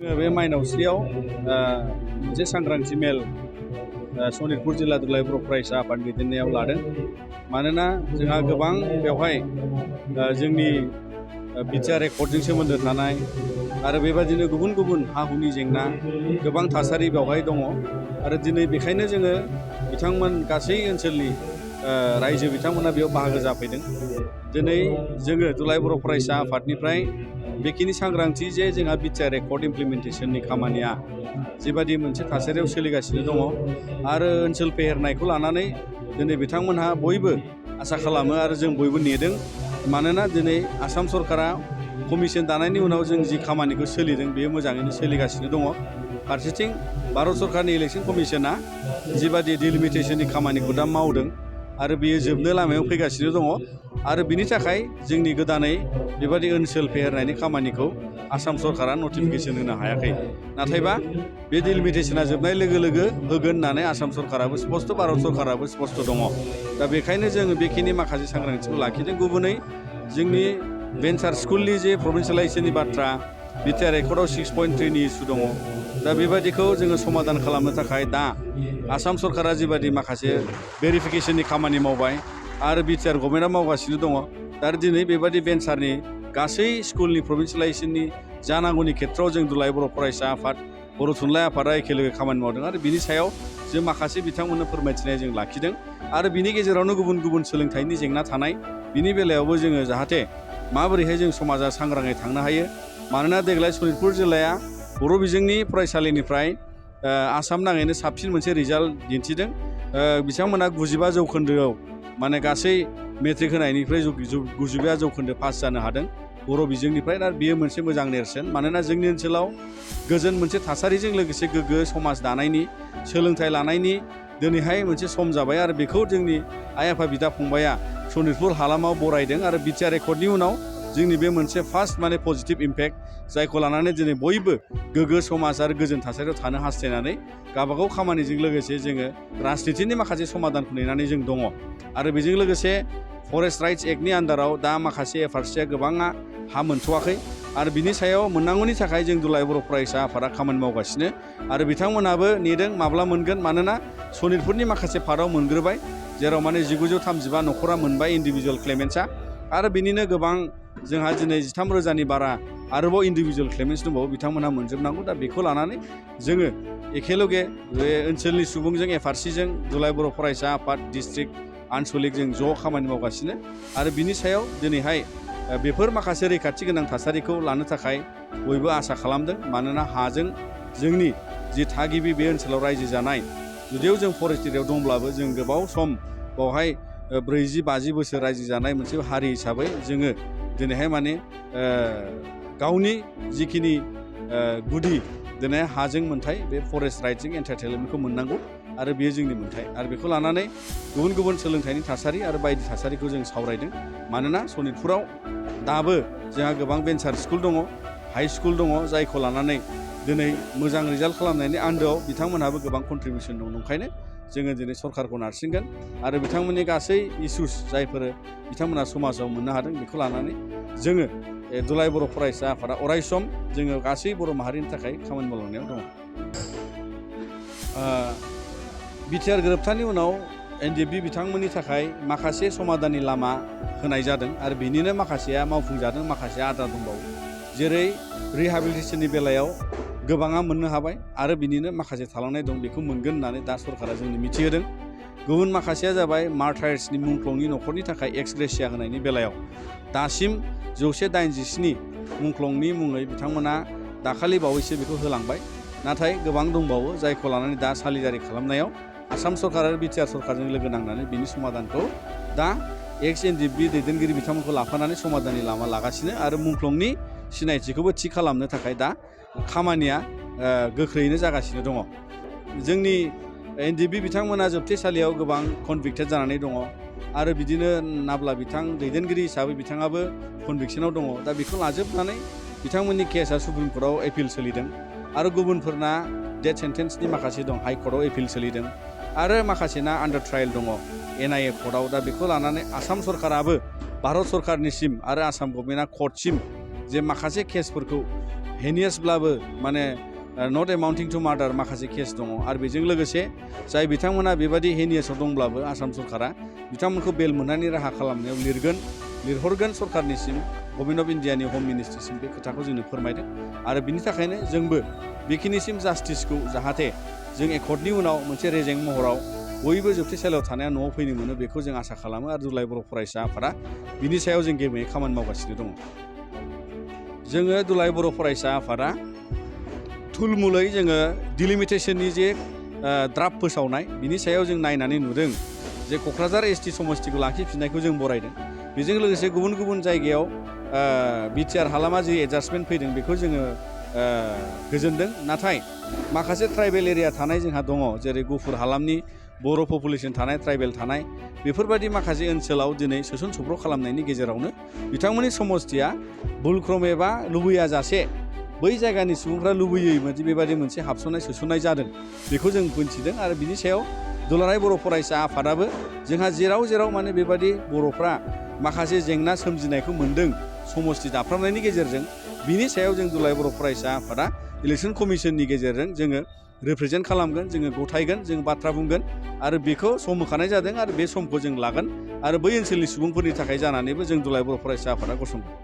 बे माइनावस्रियाव मोनसे सांग्रांथि मेल सनितपुर जिल्ला दुलाराय बर' फरायसा आफाद दैदेननायाव लादों। मानोना जोंहा गोबां बेवहाय जोंनि BTR रेकर्डजों सोमोन्दो थानाय आरो बेबादिनो गुबुन गुबुन हा हुनि जेंना गोबां थासारि बेवहाय दङ। आरो दिनै बेखायनो जोङो बिथांमोन गासै ओनसोलनि रायजो बिथांमोना बेयाव बाहागो जाफैदों। दिनै जोङो दुलाराय बर' फरायसा आफादनिफ्राय बेखिनि सांग्रांथि जे जोंहा BTR रेकर्ड इमप्लिमेन्टेसननि खामानिया जिबादि मोनसे थासारियाव सोलिगासिनो दङ आरो ओनसोल फेहेरनायखौ लानानै दिनै बिथांमोनहा बयबो आसा खालामो आरो जों बयबो नेदों। मानोना दिनै आसाम सरकारा कमिसन दानायनि उनाव जों जि खामानिखौ सोलिदों बेयो मोजाङैनो सोलिगासिनो दङ। फारसेथिं भारत सरकारनि इलेक्सन कमिसना जिबादि डिलिमिटेसननि खामानिखौ दा मावदों आरो बेयो जोबनो लामायाव फैगासिनो दङ। आरो बिनि थाखाय जोंनि गोदानै बेबादि ओनसोल फेहेरनायनि खामानिखौ आसाम सरकारा नटिफिकेसन होनो हायाखै। नाथायबा बे डिलिमिटेसना जोबनाय लोगो लोगो होगोन होननानै आसाम सरकाराबो स्पस्ट, भारत सरकाराबो स्पस्ट दङ। दा बेखायनो जोङो बेखिनि माखासे सांग्रांथिखौ लाखिदों। गुबुनै जोंनि भेन्सार स्कुलनि जे प्रभिन्सियेलाइजेसननि बाथ्रा BTR रेकर्डआव 6.3नि इसु दङ। दा बेबादिखौ जोङो समाधान खालामनो थाखाय दा आसाम सरकारा जिबादि माखासे भेरिफिकेसननि खामानि मावबाय आरो BTR गभर्नमेन्टआ मावगासिनो दङ। दा दिनै बेबादि भेन्सारनि गासै स्कुलनि प्रभिन्सियेलाइजेसननि जानांगौनि खेथ्रआव जों दुलाराय बर' फरायसा आफाद, बर' थुनलाइ आफादा एखेलोगे खामानि मावदों आरो बिनि सायाव जों माखासे बिथांमोननो फोरमायथिनाय जों लाखिदों। आरो बिनि गेजेरावनो गुबुन गुबुन सोलोंथाइनि जेंना थानाय बिनि बेलायावबो जोङो जाहाथे माबोरैहाय जों समाजा सांग्राङै थांनो हायो। मानोना देग्लाय सनितपुर जिल्लाया बर' बिजोंनि फरायसालिनिफ्राय आसाम नाङैनो साबसिन मोनसे रिजाल्ट दिन्थिदों। बिथांमोना 95 जौखोन्दोआव माने गासै मेट्रिक होनायनिफ्राय 95 जौखोन्दो पास जानो हादों बर' बिजोंनिफ्राय। दा बेयो मोनसे मोजां नेरसोन। मानोना जोंनि ओनसोलाव गोजोन मोनसे थासारिजों लोगोसे गोग्गो समाज दानायनि, सोलोंथाइ लानायनि दिनैहाय मोनसे सम जाबाय आरो बेखौ जोंनि आइ आफा बिदा फंबाया सनितपुर हालामाव बरायदों। आरो BTR रेकर्डनि उनाव जोंनि बे मोनसे फार्स्ट माने पजिटिभ इम्पेक्ट, जायखौ लानानै दिनै बयबो गोग्गो समाज आरो गोजोन थासारियाव थानो हास्थायनानै गावबागाव खामानिजों लोगोसे जोङो राजनितिनि माखासे समाधानखौ नेनानै जों दङ। आरो बेजों लोगोसे फरेस्ट राइट्स एक्टनि आन्दाराव दा माखासे FRCया गोबाङा हा मोनथ'वाखै आरो बिनि सायाव मोननांगौनि थाखाय जों दुलाराय बर' फरायसा आफादा खामानि मावगासिनो आरो बिथांमोनाबो नेदों माब्ला मोनगोन। मानोना सनितपुरनि माखासे पार्टआव मोनग्रोबाय, जेराव माने 1935 न'खरा मोनबाय इन्डिभिजुवेल क्लेमेन्ट्सआ। आरो बिनिनो गोबां जोंहा दिनै 13,000नि बारा आरोबाव इन्डिभिजुवेल क्लेमेन्ट्स दंबावो, बिथांमोनहा मोनजोबनांगौ। दा बेखौ लानानै जोङो एखेलगे बे ओनसोलनि सुबुंजों FRCजों दुलाराय बर' फरायसा आफाद, डिस्ट्रिक्ट, आनसलिक जों ज' खामानि मावगासिनो। आरो बिनि सायाव दिनैहाय बेफोर माखासे रैखाथि गोनां थासारिखौ लानो थाखाय बयबो आसा खालामदों। मानोना हाजों जोंनि जि थागिबि बे ओनसोलाव रायजो जानाय, जुदियाव जों फरेस्ट एरियायाव दंब्लाबो जों गोबाव सम बावहाय 40-50 बोसोर रायजो जानाय मोनसे हारि हिसाबै जोङो दिनैहाय माने गावनि जिखिनि गुदि दिनै हाजों मोन्थाय बे फरेस्ट राइटजों एन्टाइटेलमेन्टखौ मोननांगौ आरो बेयो जोंनि मोन्थाय। आरो बेखौ लानानै गुबुन गुबुन सोलोंथाइनि थासारि आरो बायदि थासारिखौ जों सावरायदों। मानोना सनितपुराव दाबो जोंहा गोबां भेन्सार स्कुल दङ, हाइ स्कुल दङ, जायखौ लानानै दिनै मोजां रिजाल्ट खालामनायनि आन्दोआव बिथांमोनहाबो गोबां कन्ट्रिबिउसन दं। ओंखायनो जोङो दिनै सरकारखौ नारसिनगोन आरो बिथांमोननि गासै इसुस जायफोर बिथांमोना समाजाव मोननो हादों बेखौ लानानै जोङो दुलाराय बर' फरायसा आफादा अरायसम जोङो गासै बर' माहारिनि थाखाय खामानि मावलांनायाव दङ। BTR गोरोबथानि उनाव NDFB बिथांमोननि थाखाय माखासे समाधाननि लामा होनाय जादों आरो बेनिनो माखासेया मावफुंजादों, माखासेया आद्रा दंबावो। जेरै रिहाबिलिटेसननि बेलायाव गोबाङा मोननो हाबाय आरो बिनिनो माखासे थालांनाय दं, बेखौ मोनगोन होननानै दा सरकारा जोंनो मिथिहोदों। गुबुन माखासेया जाबाय मार्टायार्सनि मुंख्लंनि न'खरनि थाखाय एक्स ग्रेसिया होनायनि बेलायाव दासिम 187 मुंख्लंनि मुङै बिथांमोना दाखालि बावैसो बेखौ होलांबाय। नाथाय गोबां दंबावो जायखौ लानानै दा सालिजारि खालामनायाव आसाम सरकार आरो BTR सरकारजों लोगो नांनानै बिनि समाधानखौ दा एक्स NDFB दैदेनगिरि बिथांमोनखौ लाफानानै समाधाननि लामा लागासिनो आरो मुंख्लंनि सिनायथिखौबो थि खालामनो थाखाय दा खामानिया गोख्रैयैनो जागासिनो दङ। जोंनि NDFB बिथांमोना जोबथेसालियाव गोबां कनभिक्टेड जानानै दङ आरो बिदिनो नाब्ला बिथां दैदेनगिरि हिसाबै बिथाङाबो कनभिक्सनाव दङ। दा बेखौ लाजोबनानै बिथांमोननि केसआ सुप्रिम कर्टआव एपिल सोलिदों आरो गुबुनफोरना डेथ सेन्टेन्सनि माखासे दं, हाइ कर्टआव एपिल सोलिदों आरो माखासेना आन्डार ट्रायल दङ NIA कर्टआव। दा बेखौ लानानै आसाम सरकाराबो भारत सरकारनिसिम आरो आसाम गभर्नमेन्टआ कर्टसिम जे माखासे केसफोरखौ हेनियासब्लाबो माने नट एमाउन्टिं टु मार्डार माखासे केस दङ आरो बेजों लोगोसे जाय बिथांमोना बेबादि हेनियासआव दंब्लाबो आसाम सरकारा बिथांमोनखौ बेल मोननायनि राहा खालामनायाव लिरहरगोन सरकारनिसिम गभर्नमेन्ट अफ इन्डियानि हम मिनिस्ट्रिसिम बे खोथाखौ जोंनो फोरमायदों आरो बिनि थाखायनो जोंबो बेखिनिसिम जास्टिसखौ जाहाथे जों एकर्डनि उनाव मोनसे रेजें महराव बयबो जोबथेसालियाव थानाया न'आव फैनो मोनो बेखौ जों आसा खालामो आरो दुलाराय बर' फरायसा आफादा बिनि सायाव जों गेबेङै खामानि मावगासिनो दङ। जोङो दुलाराय बर' फरायसा आफादा थुलमुलै जोङो डिलिमिटेसननि जे द्राफ्ट फोसावनाय बिनि सायाव जों नायनानै नुदों जे क'क्राझार एसटि समस्तिखौ लाखिफिननायखौ जों बरायदों। बेजों लोगोसे गुबुन गुबुन जायगायाव BTR हालामा जि एडजास्टमेन्ट फैदों बेखौ जोङो गोजोनदों। नाथाय माखासे ट्राइबेल एरिया थानाय जोंहा दङ जेरै गुफुर हालामनि बर' पपुलेसन थानाय ट्राइबेल थानाय बेफोरबायदि माखासे ओनसोलाव दिनै सोसन सब्र खालामनायनि गेजेरावनो बिथांमोननि समस्तिया भुलक्रमे बा लुबैयाजासे बै जायगानि सुबुंफ्रा लुबैयोमोन बेबायदि मोनसे हाबसननाय सोसननाय जादों बेखौ जों मोनथिदों आरो बिनि सायाव दुलाराय बर' फरायसा आफादाबो जोंहा जेराव जेराव माने बेबायदि बर'फ्रा माखासे जेंना सोमजिनायखौ मोन्दों समस्ति दाफ्रामनायनि गेजेरजों बिनि सायाव जों दुलाराय बर' फरायसा आफादा इलेक्सन कमिसननि गेजेरजों जोङो रिप्रेजेन्ट खालामगोन, जोङो गथायगोन, जों बाथ्रा बुंगोन आरो बेखौ सम होखानाय जादों आरो बे समखौ जों लागोन आरो बै ओनसोलनि सुबुंफोरनि थाखाय जानानैबो जों दुलाराय बर' फरायसा आफादा गसंगोन।